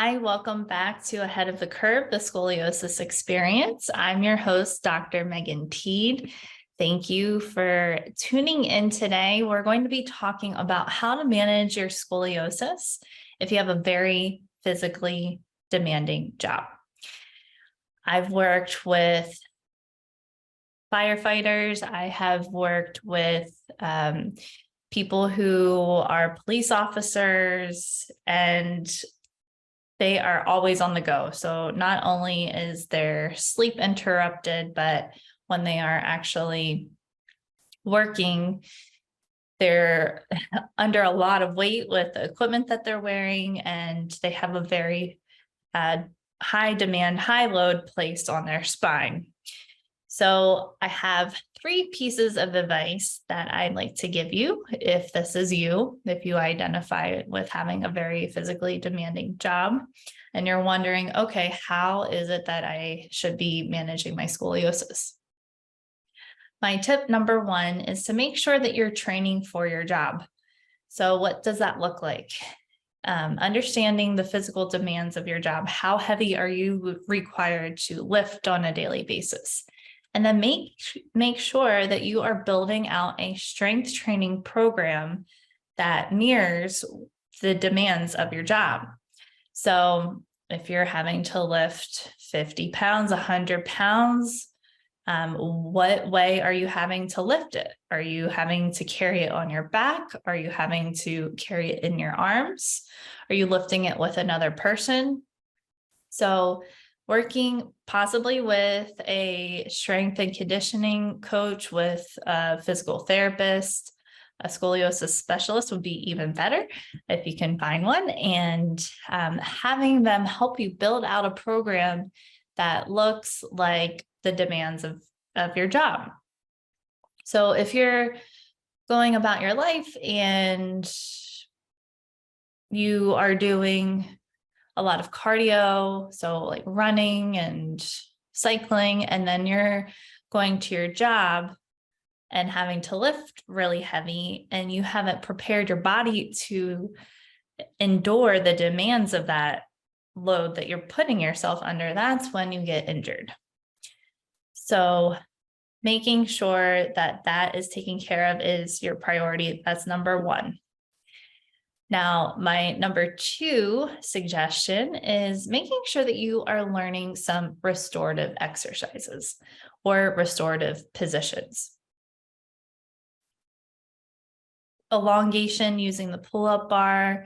Hi, welcome back to Ahead of the Curve, the Scoliosis Experience. I'm your host, Dr. Megan Teed. Thank you for tuning in today. We're going to be talking about how to manage your scoliosis if you have a very physically demanding job. I've worked with firefighters. I have worked with people who are police officers, and they are always on the go. So not only is their sleep interrupted, but when they are actually working, they're under a lot of weight with the equipment that they're wearing, and they have a very high demand, high load placed on their spine. So I have 3 pieces of advice that I'd like to give you if this is you, if you identify with having a very physically demanding job and you're wondering, okay, how is it that I should be managing my scoliosis? My tip number 1 is to make sure that you're training for your job. So what does that look like? Understanding the physical demands of your job. How heavy are you required to lift on a daily basis? And then make sure that you are building out a strength training program that mirrors the demands of your job. So if you're having to lift 50 pounds, 100 pounds, what way are you having to lift it? Are you having to carry it on your back? Are you having to carry it in your arms? Are you lifting it with another person? So working possibly with a strength and conditioning coach, with a physical therapist, a scoliosis specialist would be even better if you can find one, and having them help you build out a program that looks like the demands of your job. So if you're going about your life and you are doing a lot of cardio, so like running and cycling, and then you're going to your job and having to lift really heavy, and you haven't prepared your body to endure the demands of that load that you're putting yourself under, that's when you get injured. So making sure that that is taken care of is your priority. That's number 1. Now, my number 2 suggestion is making sure that you are learning some restorative exercises or restorative positions. Elongation using the pull-up bar,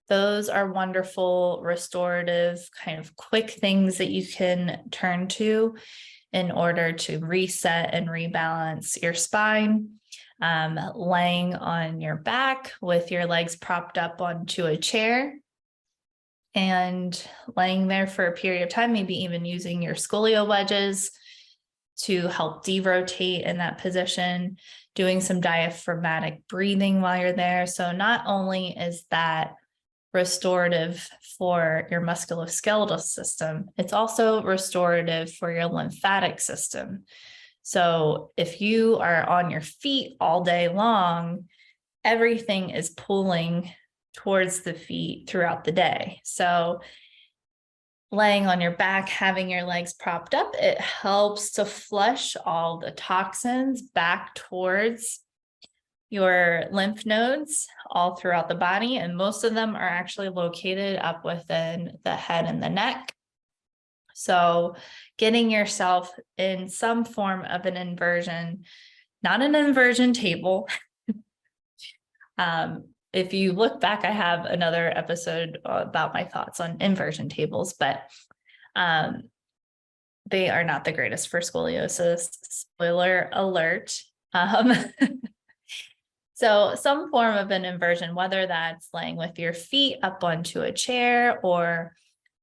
those are wonderful restorative kind of quick things that you can turn to in order to reset and rebalance your spine. Laying on your back with your legs propped up onto a chair and laying there for a period of time, maybe even using your scolio wedges to help derotate in that position, doing some diaphragmatic breathing while you're there. So not only is that restorative for your musculoskeletal system, it's also restorative for your lymphatic system. So if you are on your feet all day long, everything is pulling towards the feet throughout the day. So laying on your back, having your legs propped up, it helps to flush all the toxins back towards your lymph nodes all throughout the body. And most of them are actually located up within the head and the neck. So getting yourself in some form of an inversion, not an inversion table. If you look back, I have another episode about my thoughts on inversion tables, but they are not the greatest for scoliosis. Spoiler alert. So some form of an inversion, whether that's laying with your feet up onto a chair or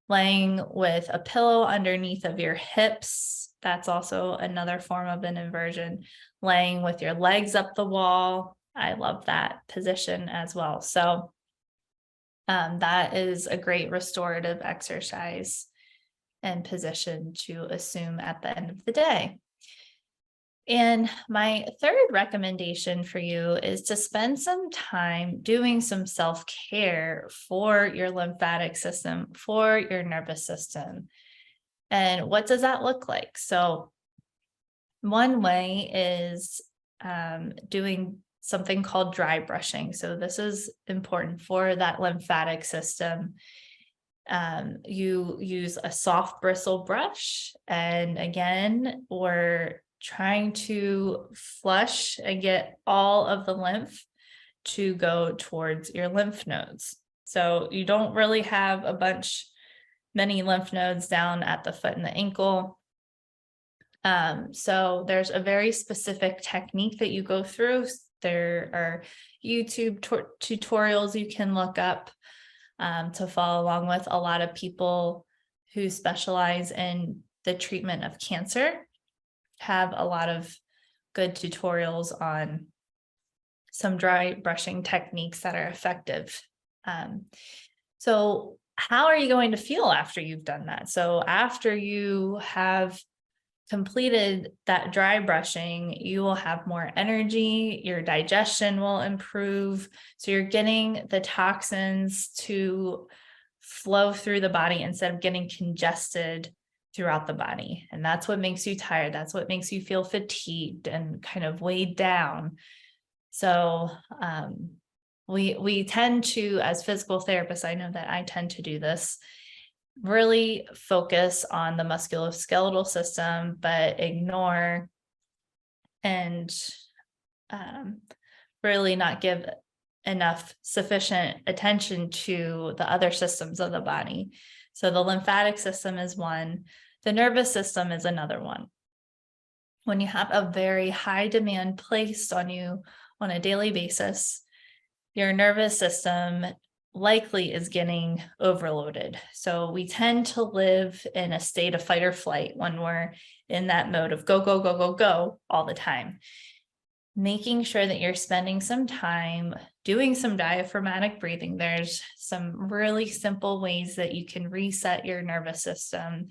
laying with a pillow underneath of your hips, that's also another form of an inversion. Laying with your legs up the wall, I love that position as well. So that is a great restorative exercise and position to assume at the end of the day. And my third recommendation for you is to spend some time doing some self-care for your lymphatic system, for your nervous system. And what does that look like? So, one way is doing something called dry brushing. So, this is important for that lymphatic system. You use a soft bristle brush, and again, we're trying to flush and get all of the lymph to go towards your lymph nodes. So you don't really have many lymph nodes down at the foot and the ankle. So there's a very specific technique that you go through. There are YouTube tutorials you can look up to follow along with. A lot of people who specialize in the treatment of cancer have a lot of good tutorials on some dry brushing techniques that are effective. So how are you going to feel after you've done that? So after you have completed that dry brushing, you will have more energy, your digestion will improve. So you're getting the toxins to flow through the body instead of getting congested throughout the body. And that's what makes you tired. That's what makes you feel fatigued and kind of weighed down. So we tend to, as physical therapists, I know that I tend to do this, really focus on the musculoskeletal system, but ignore and really not give enough sufficient attention to the other systems of the body. So the lymphatic system is one, the nervous system is another one. When you have a very high demand placed on you on a daily basis, your nervous system likely is getting overloaded. So we tend to live in a state of fight or flight when we're in that mode of go, go, go, go, go all the time. Making sure that you're spending some time doing some diaphragmatic breathing. There's some really simple ways that you can reset your nervous system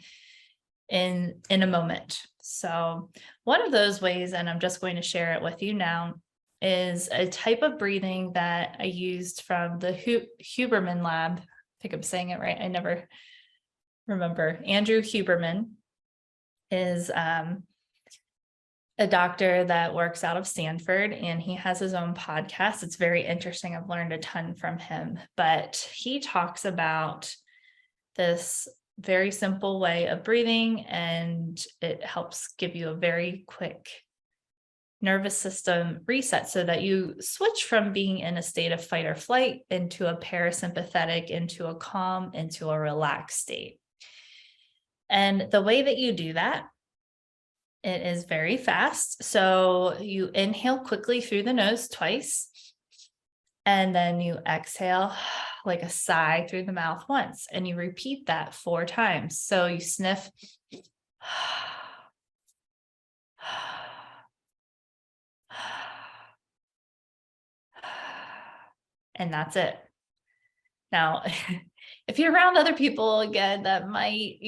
in a moment. So one of those ways, and I'm just going to share it with you now, is a type of breathing that I used from the Huberman lab. I think I'm saying it right. I never remember. Andrew Huberman is a doctor that works out of Stanford, and he has his own podcast. It's very interesting. I've learned a ton from him, but he talks about this very simple way of breathing, and it helps give you a very quick nervous system reset so that you switch from being in a state of fight or flight into a parasympathetic, into a calm, into a relaxed state. And the way that you do that, it is very fast. So you inhale quickly through the nose twice, and then you exhale like a sigh through the mouth once, and you repeat that 4 times. So you sniff, and that's it. Now, if you're around other people, again, that might,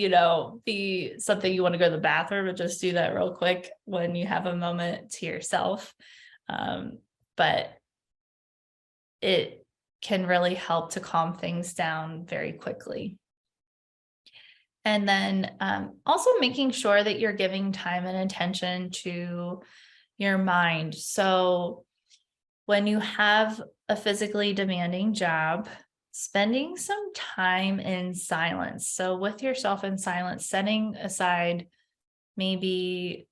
be something you want to go to the bathroom, and just do that real quick when you have a moment to yourself. But it can really help to calm things down very quickly. And then also making sure that you're giving time and attention to your mind. So when you have a physically demanding job, spending some time in silence. So with yourself in silence, setting aside maybe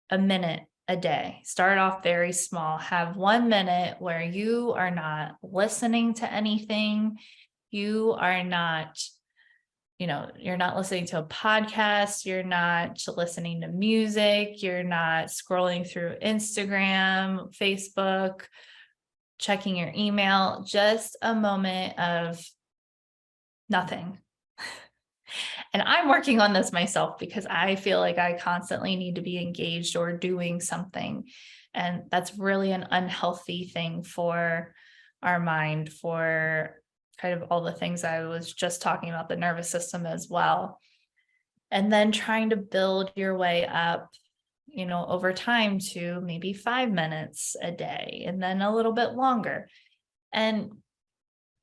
a minute a day. Start off very small. Have 1 minute where you are not listening to anything. You are not, you're not listening to a podcast. You're not listening to music. You're not scrolling through Instagram, Facebook, checking your email. Just a moment of nothing. And I'm working on this myself because I feel like I constantly need to be engaged or doing something. And that's really an unhealthy thing for our mind, for kind of all the things I was just talking about, the nervous system as well. And then trying to build your way up over time to maybe 5 minutes a day and then a little bit longer. And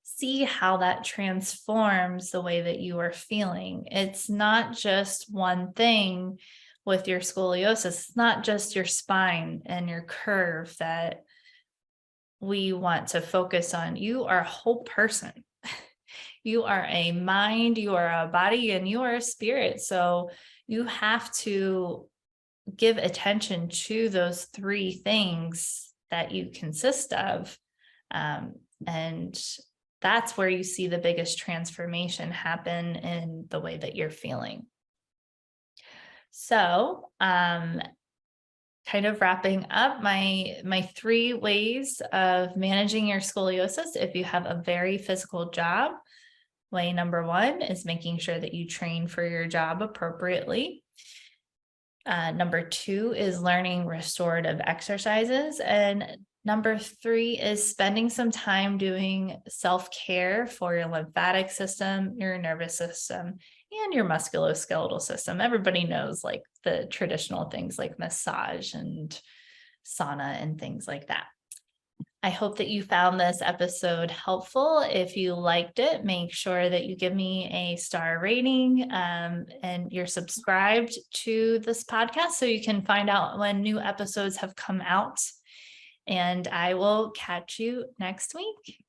see how that transforms the way that you are feeling. It's not just one thing with your scoliosis. It's not just your spine and your curve that we want to focus on. You are a whole person. You are a mind, you are a body, and you are a spirit. So you have to give attention to those three things that you consist of. And that's where you see the biggest transformation happen in the way that you're feeling. So, kind of wrapping up my 3 ways of managing your scoliosis. If you have a very physical job, way number 1 is making sure that you train for your job appropriately. Number 2 is learning restorative exercises. And number 3 is spending some time doing self-care for your lymphatic system, your nervous system, and your musculoskeletal system. Everybody knows like the traditional things like massage and sauna and things like that. I hope that you found this episode helpful. If you liked it, make sure that you give me a star rating, and you're subscribed to this podcast so you can find out when new episodes have come out. And I will catch you next week.